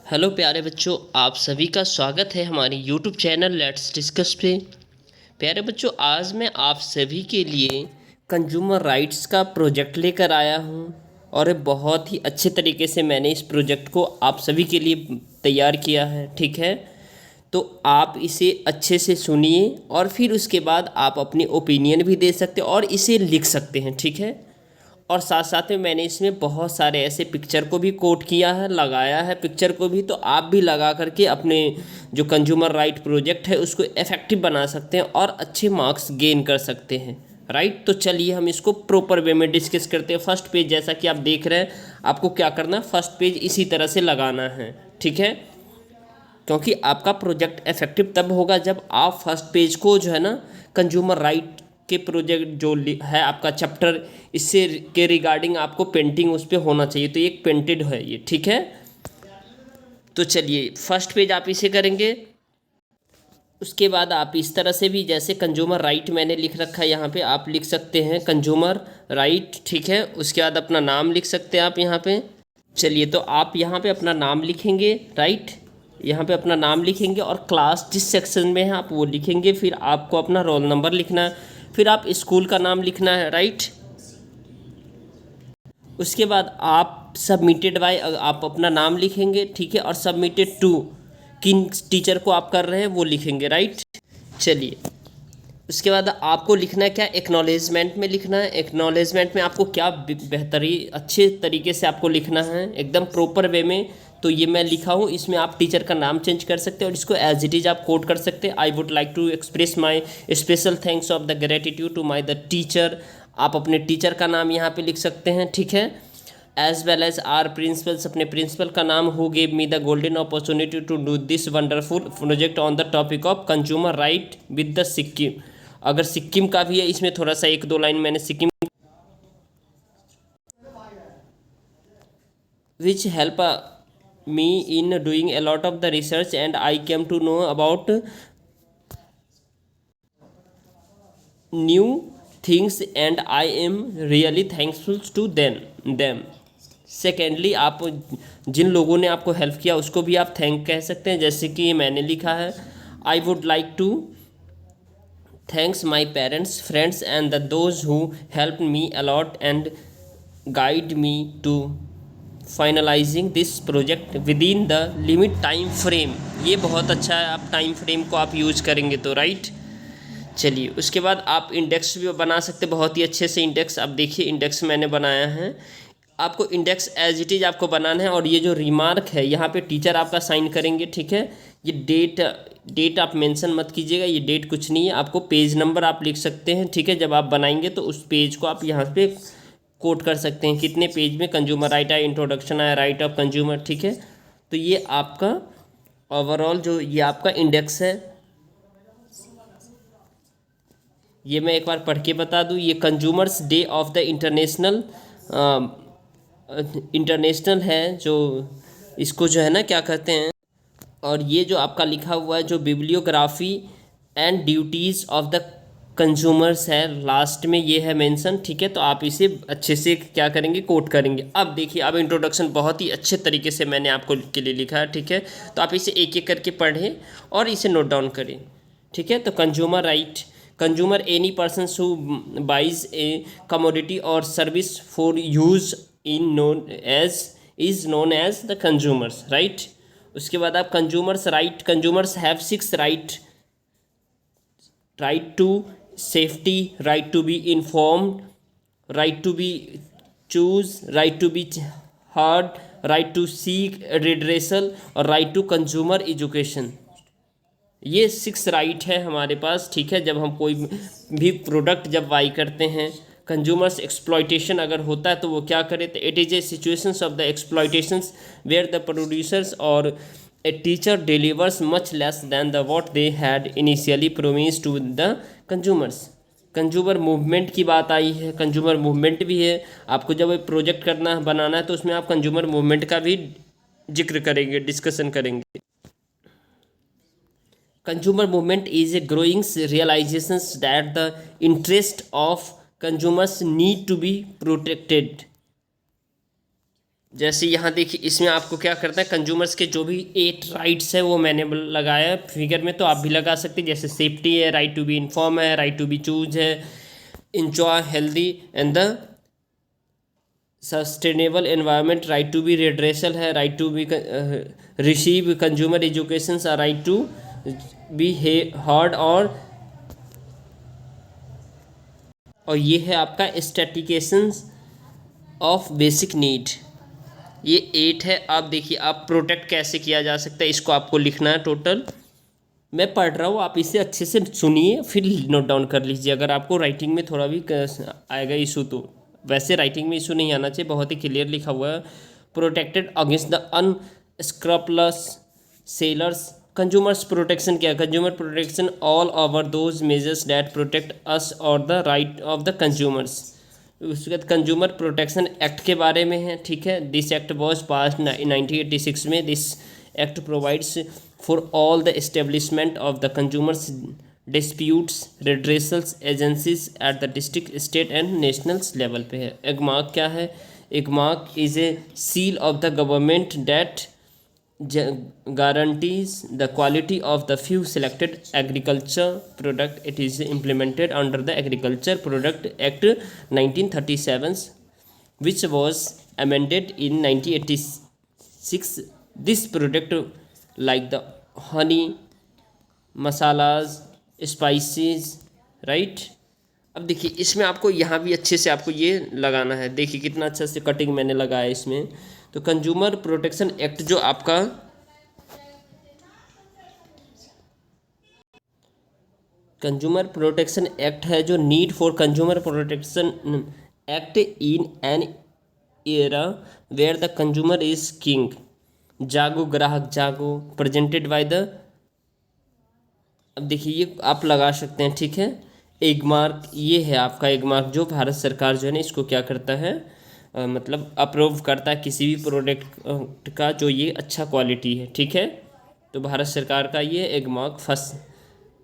Hello प्यारे बच्चों, आप सभी का स्वागत है हमारे यूट्यूब चैनल लेट्स डिस्कस पे। प्यारे बच्चों, आज मैं आप सभी के लिए कंज्यूमर राइट्स का प्रोजेक्ट लेकर आया हूँ और बहुत ही अच्छे तरीके से मैंने इस प्रोजेक्ट को आप सभी के लिए तैयार किया है। ठीक है, तो आप इसे अच्छे से सुनिए और फिर उसके बाद आप अपनी ओपिनियन भी दे सकते हैं और इसे लिख सकते हैं। ठीक है, और साथ साथ में मैंने इसमें बहुत सारे ऐसे पिक्चर को भी कोट किया है, लगाया है पिक्चर को भी, तो आप भी लगा करके अपने जो कंज्यूमर राइट प्रोजेक्ट है उसको इफ़ेक्टिव बना सकते हैं और अच्छे मार्क्स गेन कर सकते हैं। राइट, तो चलिए हम इसको प्रॉपर वे में डिस्कस करते हैं। फर्स्ट पेज जैसा कि आप देख रहे हैं, आपको क्या करना है, फर्स्ट पेज इसी तरह से लगाना है। ठीक है, क्योंकि आपका प्रोजेक्ट इफेक्टिव तब होगा जब आप फर्स्ट पेज को जो है ना कंज्यूमर राइट के प्रोजेक्ट जो है आपका चैप्टर, इससे के रिगार्डिंग आपको पेंटिंग उस पर होना चाहिए। तो एक पेंटेड है ये। ठीक है, तो चलिए फर्स्ट पेज आप इसे करेंगे। उसके बाद आप इस तरह से भी, जैसे कंज्यूमर राइट मैंने लिख रखा है यहाँ पे, आप लिख सकते हैं कंज्यूमर राइट। ठीक है, उसके बाद अपना नाम लिख सकते हैं आप यहाँ पे। चलिए, तो आप यहाँ पे अपना नाम लिखेंगे। राइट, यहाँ पे अपना नाम लिखेंगे और क्लास जिस सेक्शन में है आप वो लिखेंगे। फिर आपको अपना रोल नंबर लिखना है, फिर आप स्कूल का नाम लिखना है। राइट, उसके बाद आप सबमिटेड बाय आप अपना नाम लिखेंगे। ठीक है, और सबमिटेड टू किन टीचर को आप कर रहे हैं वो लिखेंगे। राइट, चलिए उसके बाद आपको लिखना है क्या, एक्नॉलेजमेंट में लिखना है। एक्नॉलेजमेंट में आपको क्या बेहतरीन अच्छे तरीके से आपको लिखना है, एकदम प्रॉपर वे में। तो ये मैं लिखा हूँ, इसमें आप टीचर का नाम चेंज कर सकते हैं और इसको एज इट इज़ आप कोट कर सकते हैं। I would like to express my special thanks of the gratitude to my the teacher. आप अपने टीचर का नाम यहाँ पे लिख सकते हैं। ठीक है, as well as our principals, अपने प्रिंसिपल का नाम, who gave me the golden opportunity to do this wonderful project on the topic of consumer right with the Sikkim. अगर सिक्किम का भी है इसमें थोड़ा सा एक दो लाइन मैंने Sikkim, which help me in doing a lot of the research and I came to know about new things and I am really thankful to them। Secondly, आप जिन लोगों ने आपको हेल्प किया उसको भी आप थैंक कह सकते हैं, जैसे कि मैंने लिखा है, I would like to thanks my parents, friends and those who helped me a lot and guide me to finalizing this project within the limit time frame। ये बहुत अच्छा है, आप टाइम फ्रेम को आप यूज करेंगे तो। राइट, चलिए उसके बाद आप इंडेक्स भी बना सकते हैं बहुत ही अच्छे से। इंडेक्स आप देखिए, इंडेक्स मैंने बनाया है। आपको इंडेक्स एज इट इज़ आपको बनाना है और ये जो रिमार्क है यहाँ पे टीचर आपका साइन करेंगे। ठीक है, ये डेट आप मेंशन मत कीजिएगा, ये डेट कुछ नहीं है। आपको पेज नंबर आप लिख सकते हैं। ठीक है, जब आप बनाएंगे तो उस पेज को आप यहाँ पे कोट कर सकते हैं, कितने पेज में कंज्यूमर राइट आया, इंट्रोडक्शन आया, राइट ऑफ कंज्यूमर। ठीक है, तो ये आपका ओवरऑल जो ये आपका इंडेक्स है, ये मैं एक बार पढ़ के बता दूँ। ये consumers day of the international है, जो इसको जो है ना क्या कहते हैं। और ये जो आपका लिखा हुआ है जो bibliography and duties of the consumers है, लास्ट में ये है मेंशन। ठीक है, तो आप इसे अच्छे से क्या करेंगे, कोट करेंगे। अब देखिए, अब इंट्रोडक्शन बहुत ही अच्छे तरीके से मैंने आपको के लिए लिखा है। ठीक है, तो आप इसे एक एक करके पढ़ें और इसे नोट डाउन करें। ठीक है, तो consumer right, consumer any person who buys a commodity और service for use in known as is known as the consumers. Right, उसके बाद आप consumers right, consumers have 6 right, right to safety, right to be informed, right to be choose, right to be heard, right to seek redressal और right to consumer education. ये 6 right है हमारे पास। ठीक है, जब हम कोई भी प्रोडक्ट जब बाई करते हैं, कंज्यूमर्स एक्सप्लॉयटेशन अगर होता है तो वो क्या करे, तो it is a situations of the exploitations where the producers और a teacher delivers much less than the what they had initially promised to the consumers. Consumer movement की बात आई है, कंज्यूमर मूवमेंट भी है। आपको जब एक प्रोजेक्ट करना बनाना है तो उसमें आप कंज्यूमर मूवमेंट का भी जिक्र करेंगे, डिस्कशन करेंगे। Consumer movement is a growing realization that the interest of consumers need to be protected. जैसे यहाँ देखिए, इसमें आपको क्या करना है, कंज्यूमर्स के जो भी 8 राइट्स है वो मैंने लगाया है फिगर में, तो आप भी लगा सकते हैं। जैसे सेफ्टी है, राइट टू बी इन्फॉर्म है, राइट टू बी चूज है, enjoy healthy and the sustainable environment, right to be redressal है, right to be receive consumer education, right to be heard, और ये है आपका स्टैटिकेशंस ऑफ बेसिक नीड। ये 8 है। आप देखिए, आप प्रोटेक्ट कैसे किया जा सकता है, इसको आपको लिखना है टोटल। मैं पढ़ रहा हूँ, आप इसे अच्छे से सुनिए फिर नोट डाउन कर लीजिए। अगर आपको राइटिंग में थोड़ा भी आएगा इशू, तो वैसे राइटिंग में इशू नहीं आना चाहिए, बहुत ही क्लियर लिखा हुआ है। Protected against the unscrupulous sellers. Consumers protection क्या है? Consumer protection all over those measures that protect us और the right of the consumers. उसके बाद कंज्यूमर प्रोटेक्शन एक्ट के बारे में है, ठीक है। दिस एक्ट वॉज पास 1986 में। This act provides for all the establishment of the consumers disputes redressals agencies at the district, state and national level पे है। एगमार्क क्या है? Agmark is a seal of the government that guarantees the quality of the few selected agriculture product. It is implemented under the Agriculture Product Act 1937, which was amended in 1986. This product like the honey, masalas, spices, right? अब देखिए, इसमें आपको यहाँ भी अच्छे से आपको ये लगाना है। देखिए कितना अच्छा से कटिंग मैंने लगाया इसमें। तो कंज्यूमर प्रोटेक्शन एक्ट जो आपका कंज्यूमर प्रोटेक्शन एक्ट है, जो need for consumer protection act in an era where the consumer is king. जागो ग्राहक जागो, प्रेजेंटेड बाय द। अब देखिए ये आप लगा सकते हैं, ठीक है। एगमार्क ये है आपका एगमार्क, जो भारत सरकार जो है ना इसको क्या करता है, मतलब अप्रूव करता है किसी भी प्रोडक्ट का जो ये अच्छा क्वालिटी है, ठीक है। तो भारत सरकार का ये एगमार्क फर्स्ट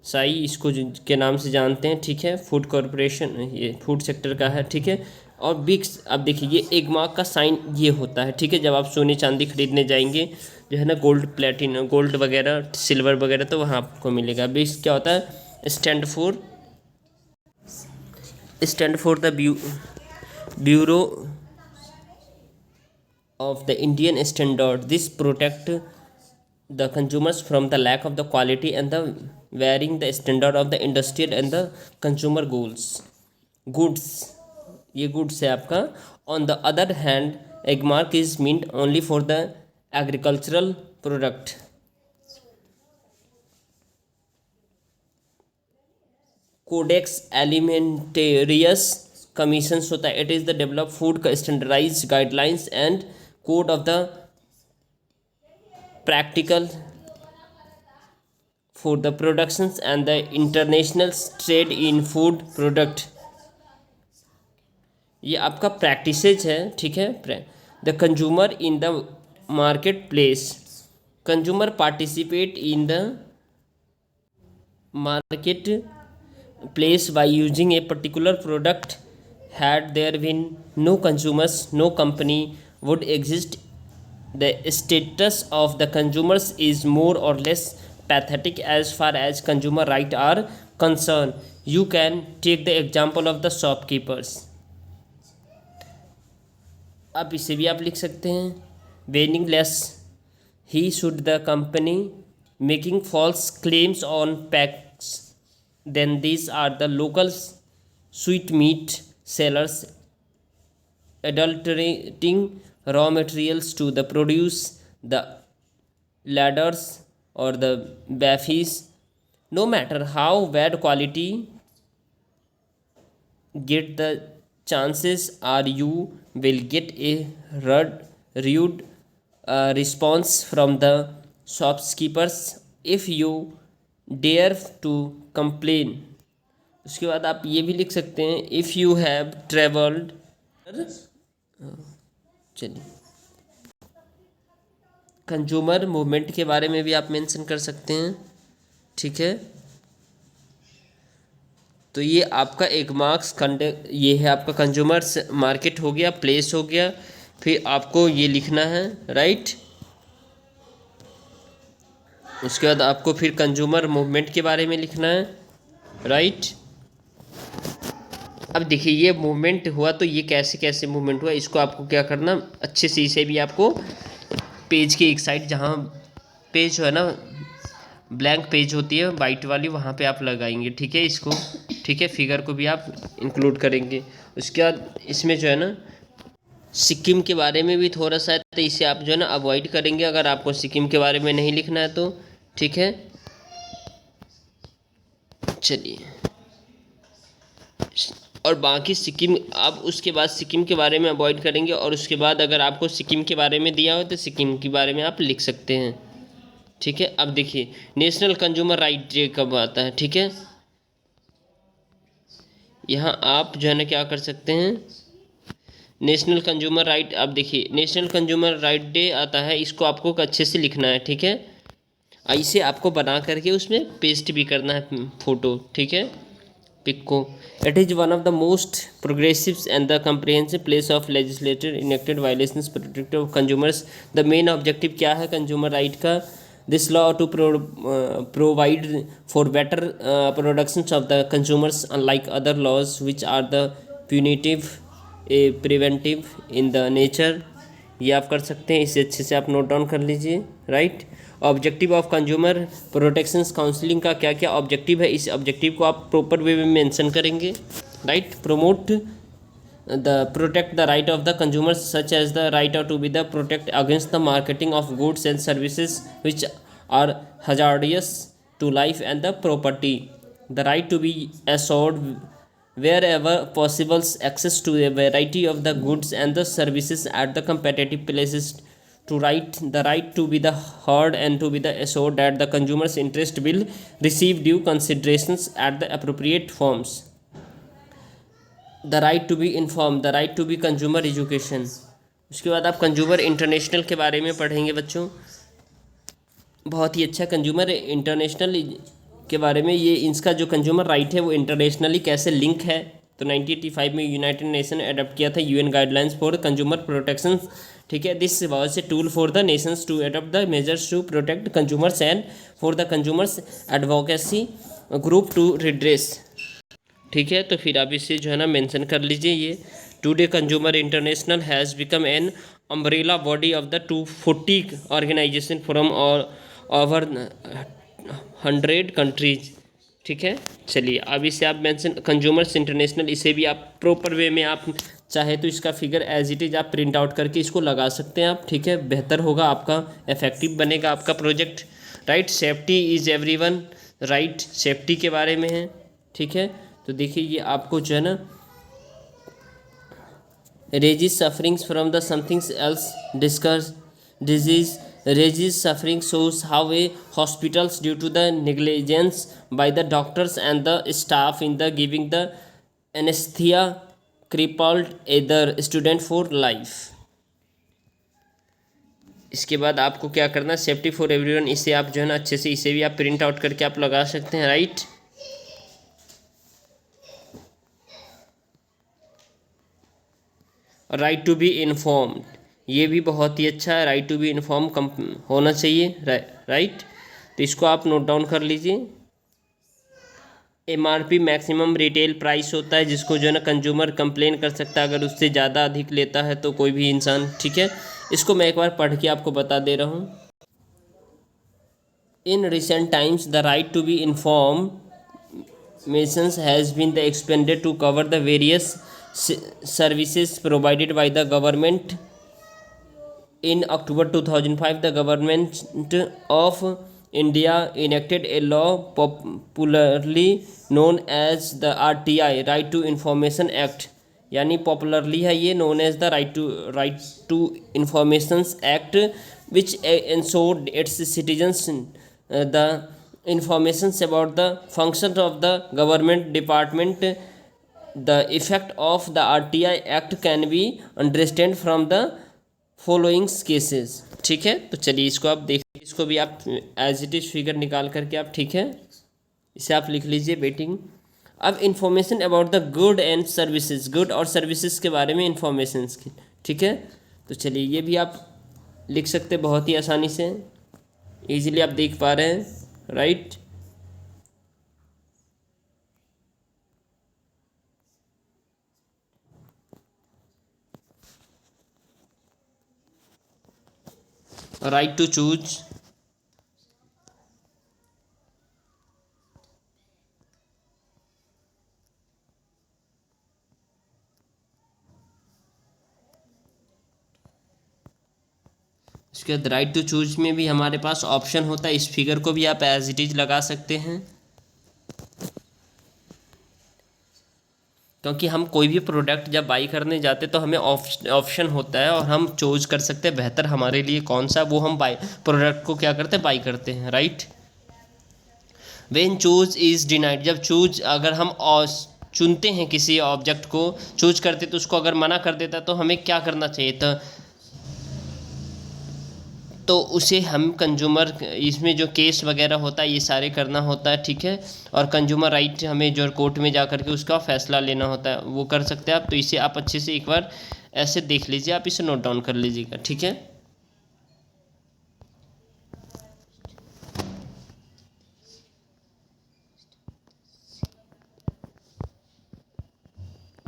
साई इसको के नाम से जानते हैं, ठीक है। फूड कॉरपोरेशन, ये फूड सेक्टर का है, ठीक है। और बिक्स, अब देखिए ये एगमार्क का साइन ये होता है, ठीक है। जब आप सोने चांदी खरीदने जाएंगे जो है ना, गोल्ड प्लेटिनम गोल्ड वगैरह सिल्वर वगैरह, तो वहाँ आपको मिलेगा। बिक्स क्या होता है? Stand for the bureau of the Indian standard. This protect the consumers from the lack of the quality and the varying the standard of the industrial and the consumer goods. ये goods है आपका। On the other hand, Agmark is meant only for the agricultural product. Codex alimentarius commissions होता है। It is the develop food का standardize guidelines and code of the practical for the productions and the international trade in food product. ये आपका practices है, ठीक है। The consumer in the market place. Consumer participate in the market place by using a particular product. Had there been no consumers, no company would exist. The status of the consumers is more or less pathetic as far as consumer rights are concerned. You can take the example of the shopkeepers. अब इसे भी आप लिख सकते हैं। meaningless he should the company making false claims on packs. Then these are the local sweetmeat sellers adulterating raw materials to the produce the ladders or the baffies. No matter how bad quality, get the chances are you will get a rude response from the shopkeepers if you dare to complain. उसके बाद आप ये भी लिख सकते हैं, if you have travelled. चलिए, consumer movement के बारे में भी आप मेंशन कर सकते हैं, ठीक है। तो ये आपका एक मार्क्स ये है आपका कंज्यूमर्स मार्केट हो गया, प्लेस हो गया, फिर आपको ये लिखना है, राइट। उसके बाद आपको फिर कंज्यूमर मूवमेंट के बारे में लिखना है, राइट। अब देखिए ये मूवमेंट हुआ तो ये कैसे कैसे मूवमेंट हुआ, इसको आपको क्या करना अच्छे से, इसे भी आपको पेज की एक साइड, जहाँ पेज जो है ना ब्लैंक पेज होती है वाइट वाली, वहाँ पे आप लगाएंगे, ठीक है इसको, ठीक है। फिगर को भी आप इंक्लूड करेंगे। उसके बाद इसमें जो है ना सिक्किम के बारे में भी थोड़ा सा है, तो इसे आप जो है ना अवॉइड करेंगे अगर आपको सिक्किम के बारे में नहीं लिखना है तो, ठीक है। चलिए, और बाकी सिक्किम, आप उसके बाद सिक्किम के बारे में अवॉइड करेंगे, और उसके बाद अगर आपको सिक्किम के बारे में दिया हो तो सिक्किम के बारे में आप लिख सकते हैं, ठीक है। अब देखिए नेशनल कंज्यूमर राइट डे कब आता है, ठीक है। यहाँ आप जो है ना क्या कर सकते हैं, नेशनल कंज्यूमर राइट, आप देखिए नेशनल कंज्यूमर राइट डे आता है, इसको आपको अच्छे से लिखना है, ठीक है। ऐसे आपको बना करके उसमें पेस्ट भी करना है फोटो, ठीक है, पिक को। It is one of the most progressive and the comprehensive place of legislator enacted violations protect of consumers. The main objective क्या है कंज्यूमर राइट का, this law to provide for better productions of the consumers unlike other laws which are the punitive a preventive in the nature. ये आप कर सकते हैं, इसे अच्छे से आप नोट डाउन कर लीजिए, right. Objective of consumer protections counselling का क्या क्या ऑब्जेक्टिव है, इस ऑब्जेक्टिव को आप प्रॉपर वे में मेंशन करेंगे, right. Promote the protect the right of the consumers such as the right to be the protect against the marketing of goods and services which are hazardous to life and the property. The right to be assured wherever possible access to a variety of the goods and the services at the competitive places, to the right to be the heard and to be the assured that the consumer's interest will receive due considerations at the appropriate forms. The right to be informed, the right to be consumer education. उसके बाद आप consumer international के बारे में पढ़ेंगे बच्चों, बहुत ही अच्छा कंज्यूमर इंटरनेशनल के बारे में। ये इसका जो कंज्यूमर राइट है वो इंटरनेशनली कैसे लिंक है, तो 1985 में यूनाइटेड नेशन अडॉप्ट किया था UN guidelines for consumer protection, ठीक है। This was a tool for the nations to adopt the measures to protect consumers and for the consumers advocacy group to redress, ठीक है। तो फिर आप इसे जो है ना मेंशन कर लीजिए। ये today consumer international has become an umbrella body of the 240 organisation from over 100 countries, ठीक है। चलिए अब इसे आप मेंशन कंज्यूमर्स इंटरनेशनल, इसे भी आप प्रॉपर वे में आप चाहे तो इसका फिगर एज इट इज़ आप प्रिंट आउट करके इसको लगा सकते हैं आप, ठीक है। बेहतर होगा, आपका इफेक्टिव बनेगा आपका project, right. Safety is everyone, right, safety के बारे में है, ठीक है। तो देखिए ये आपको जो है ना rages sufferings from the somethings else discuss disease, rages suffering shows how a hospitals due to the negligence by the doctors and the staff in the giving the anesthesia crippled either student for life। इसके बाद आपको क्या करना, safety for everyone, इसे आप जो है ना अच्छे से इसे भी आप प्रिंट आउट करके आप लगा सकते हैं, right. Right to be informed, ये भी बहुत ही अच्छा है, राइट टू बी इन्फॉर्म होना चाहिए, राइट। तो इसको आप नोट डाउन कर लीजिए। एमआरपी मैक्सिमम रिटेल प्राइस होता है, जिसको जो है ना कंज्यूमर कंप्लेन कर सकता है अगर उससे ज़्यादा अधिक लेता है तो कोई भी इंसान, ठीक है। इसको मैं एक बार पढ़ के आपको बता दे रहा हूँ। In recent times the right to be inform mentions has been the expanded to cover the various services provided by the government. In October 2005, the government of India enacted a law popularly known as the RTI, Right to Information Act, यानी popularly है ये known as the Right to Information Act, which ensured its citizens the informations about the functions of the government department. The effect of the RTI Act can be understood from the followings cases, ठीक है। तो चलिए इसको आप देखिए, इसको भी आप एज इट इज़ फिगर निकाल करके आप, ठीक है, इसे आप लिख लीजिए वेटिंग। अब information about the good and services, good और सर्विसेज के बारे में इंफॉर्मेशन की, ठीक है। तो चलिए ये भी आप लिख सकते बहुत ही आसानी से, इजीली आप देख पा रहे हैं, राइट। राइट टू चूज, उसके बाद राइट टू चूज में भी हमारे पास ऑप्शन होता है, इस फिगर को भी आप एज इट इज लगा सकते हैं, क्योंकि हम कोई भी प्रोडक्ट जब बाई करने जाते तो हमें ऑप्शन होता है और हम चूज कर सकते हैं बेहतर हमारे लिए कौन सा, वो हम बाई प्रोडक्ट को क्या करते हैं, बाई करते हैं, right. When choose is denied, जब चूज अगर हम चुनते हैं किसी ऑब्जेक्ट को, चूज करते तो उसको अगर मना कर देता तो हमें क्या करना चाहिए था, तो उसे हम कंज्यूमर, इसमें जो केस वगैरह होता है ये सारे करना होता है, ठीक है। और कंज्यूमर राइट हमें जो कोर्ट में जा कर के उसका फैसला लेना होता है, वो कर सकते हैं आप। तो इसे आप अच्छे से एक बार ऐसे देख लीजिए, आप इसे नोट डाउन कर लीजिएगा, ठीक है।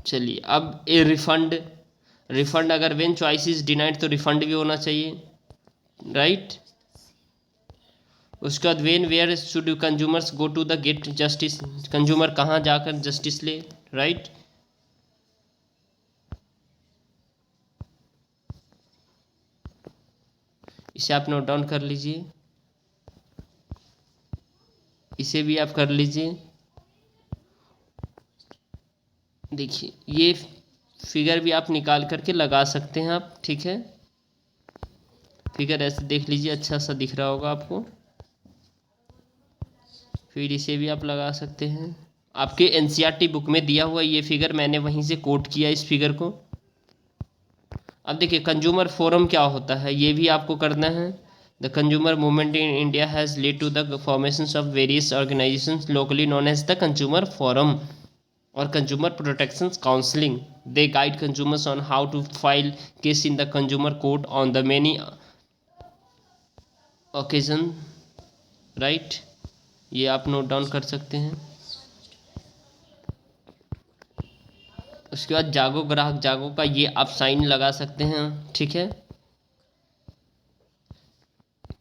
चलिए अब ए रिफंड अगर वेन चॉइस इज डिनाइड तो रिफंड भी होना चाहिए, राइट। उसके बाद when where should consumers go to the get justice, consumer कहाँ जाकर जस्टिस ले, राइट। इसे आप नोट डाउन कर लीजिए, इसे भी आप कर लीजिए। देखिए ये फिगर भी आप निकाल करके लगा सकते हैं आप, ठीक है। फिगर ऐसे देख लीजिए, अच्छा सा दिख रहा होगा आपको। फिर इसे भी आप लगा सकते हैं, आपके एनसीईआरटी बुक में दिया हुआ ये फिगर, मैंने वहीं से कोट किया इस फिगर को। अब देखिए कंज्यूमर फोरम क्या होता है, ये भी आपको करना है। The consumer movement in India has led to the formation of various organisations locally known as the consumer forum और consumer protection counselling. They guide consumers on how to file case in the consumer court on the many occasion, right. ये आप note down कर सकते हैं। उसके बाद जागो ग्राहक जागो का ये आप साइन लगा सकते हैं, ठीक है।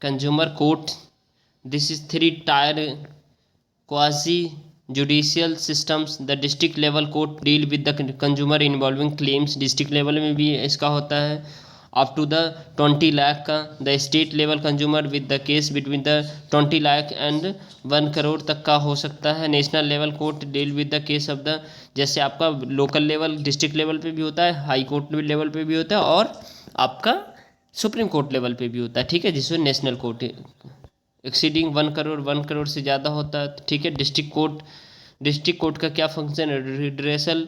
Consumer court, this is 3 tyre quasi judicial systems. The district level court deal with the consumer involving claims, district level में भी इसका होता है अप टू द 20 लाख का। The state level consumer with the case between the 20 lakh and 1 crore तक का हो सकता है। National level court deal with the case of the, जैसे आपका लोकल लेवल डिस्ट्रिक्ट लेवल पे भी होता है, हाई कोर्ट लेवल पे भी होता है और आपका सुप्रीम कोर्ट लेवल पे भी होता है, ठीक है, जिसमें नेशनल कोर्ट एक्सीडिंग 1 करोड़ से ज़्यादा होता है, ठीक है। डिस्ट्रिक्ट कोर्ट का क्या फंक्शन है, रिड्रेसल,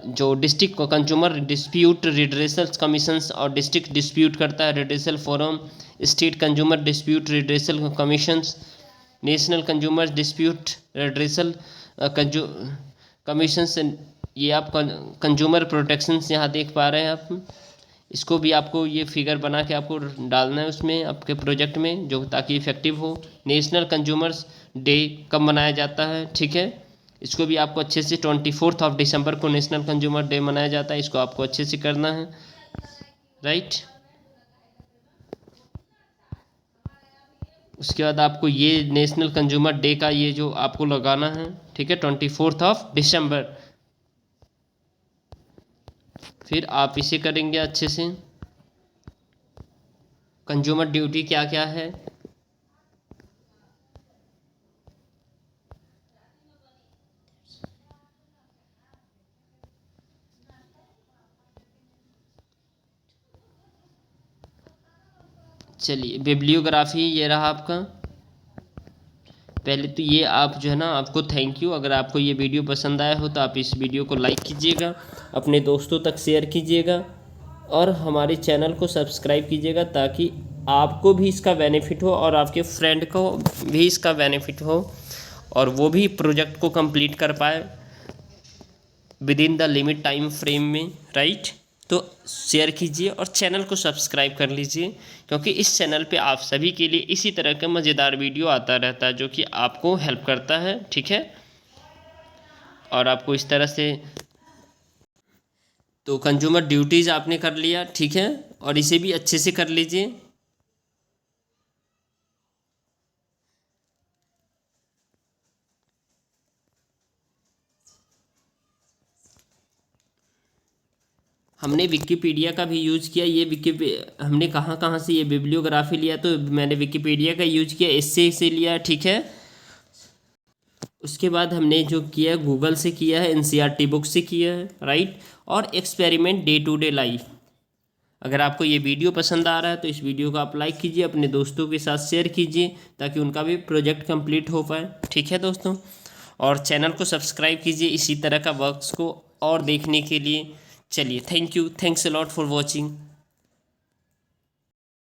जो डिस्ट्रिक्ट को कंज्यूमर डिस्प्यूट रिड्रेसल कमीशंस और डिस्ट्रिक्ट डिस्प्यूट करता है, redressal forum. State consumer dispute redressal commissions, national consumer dispute redressal commissions. ये आप कंज्यूमर प्रोटेक्शंस यहाँ देख पा रहे हैं आप। इसको भी आपको ये फिगर बना के आपको डालना है उसमें आपके प्रोजेक्ट में, जो ताकि इफेक्टिव हो। नेशनल कंज्यूमर्स डे कब मनाया जाता है, ठीक है, इसको भी आपको अच्छे से 24 दिसंबर को नेशनल कंज्यूमर डे मनाया जाता है, इसको आपको अच्छे से करना है, राइट। उसके बाद आपको ये नेशनल कंज्यूमर डे का ये जो आपको लगाना है, ठीक है, 24 दिसंबर। फिर आप इसे करेंगे अच्छे से। कंज्यूमर ड्यूटी क्या क्या है, चलिए बिब्लियोग्राफी ये रहा आपका। पहले तो ये आप जो है ना, आपको थैंक यू। अगर आपको ये वीडियो पसंद आया हो तो आप इस वीडियो को लाइक कीजिएगा, अपने दोस्तों तक शेयर कीजिएगा और हमारे चैनल को सब्सक्राइब कीजिएगा, ताकि आपको भी इसका बेनिफिट हो और आपके फ्रेंड को भी इसका बेनिफिट हो और वो भी प्रोजेक्ट को कंप्लीट कर पाए with in the limit time frame में, राइट। तो शेयर कीजिए और चैनल को सब्सक्राइब कर लीजिए, क्योंकि इस चैनल पे आप सभी के लिए इसी तरह का मज़ेदार वीडियो आता रहता है जो कि आपको हेल्प करता है, ठीक है। और आपको इस तरह से तो कंज्यूमर ड्यूटीज़ आपने कर लिया, ठीक है, और इसे भी अच्छे से कर लीजिए। हमने विकिपीडिया का भी यूज़ किया। ये हमने कहाँ कहाँ से ये बिब्लियोग्राफी लिया, तो मैंने विकिपीडिया का यूज किया, इससे से लिया, ठीक है। उसके बाद हमने जो किया गूगल से किया है, एनसीईआरटी बुक से किया है, राइट। और experiment day to day life. अगर आपको ये वीडियो पसंद आ रहा है तो इस वीडियो को आप लाइक कीजिए, अपने दोस्तों के साथ शेयर कीजिए ताकि उनका भी प्रोजेक्ट कंप्लीट हो पाए, ठीक है दोस्तों। और चैनल को सब्सक्राइब कीजिए इसी तरह का वर्क्स को और देखने के लिए। चलिए, thank you, thanks a lot for watching.